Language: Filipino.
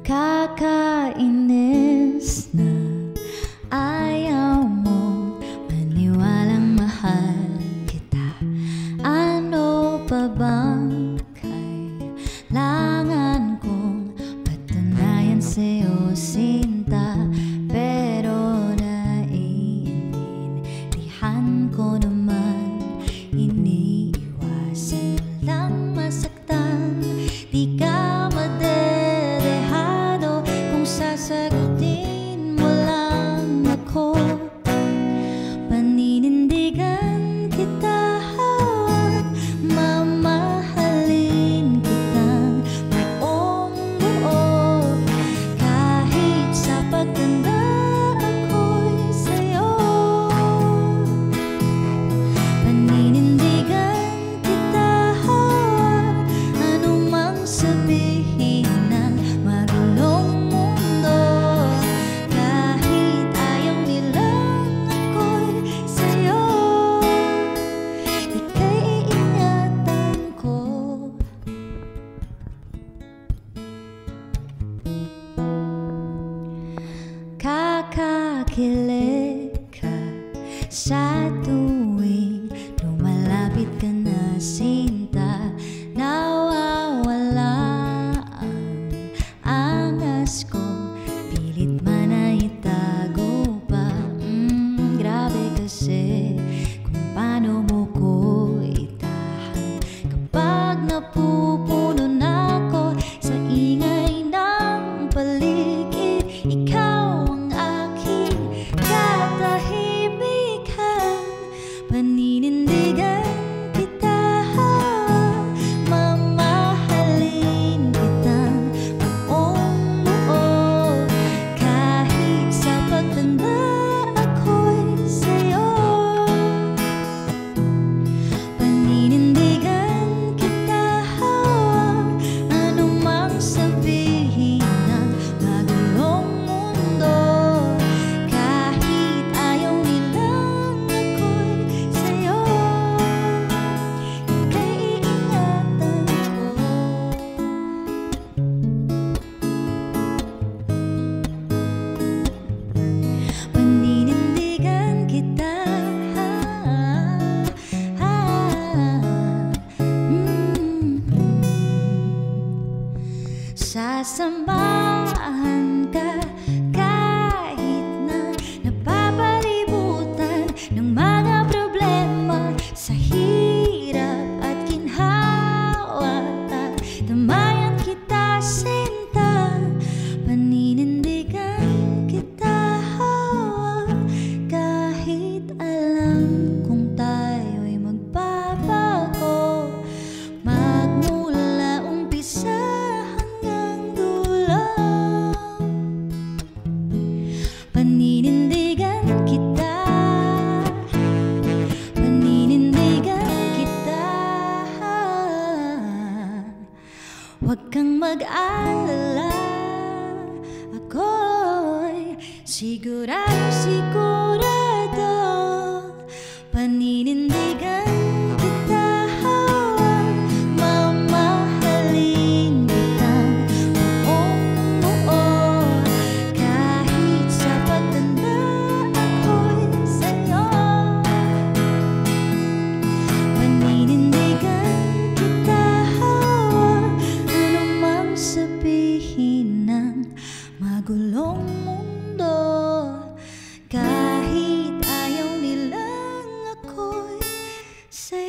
Kakainis na ayaw mong maniwalang mahal kita. Ano pa bang kailangan kong patunayan sa'yo, sinta? Pero naiintindihan ko naman, iniiwasan mo lang masaktan. Di ka madedehado kung sasagutin mo lang ako. Paninindigan kita at mamahalin kitang buong buo. Kahit sa pagtanda ako'y sa'yo. Paninindigan kita at anumang sabihin ng magulong mundo. Kahit ayaw nilang ako'y sa'yo, ika'y iingatan ko. Kakakilig ka sa tuwing lumalapit ka na, sinta. Nawawala ang angas ko, pilit man ay itago pa. Grabe kasi kung paano mo ko itahan kapag napupuno na ako sa ingay ng paligid. Ikaw ang aking katahimikan. Paninindigan kita, mamahalin kitang buong buo. Kahit sa pagtanda ako'y sa'yo. Paninindigan kita, anumang sabihin ng magulong mundo. Kahit ayaw nilang ako'y sa'yo, ika'y iingatan ko. Paninindigan kita, sasamahan ka kahit na napapalibutan ng mga problema. Sa hirap at ginhawa, tamayan kita, sinta. Paninindigan kita kahit alam kong tayo'y magbabago, magmula umpisa hanggang dulo. Paninindigan kita, paninindigan kita. Huwag kang mag-alala, ako'y sigurado, sigurado. Paninindigan kita, mamahalin kitang buong buo. Kahit sa pagtanda ako'y sa'yo. Paninindigan kita, anumang sabihin ng magulong mundo. Kahit ayaw nilang ako'y sa'yo.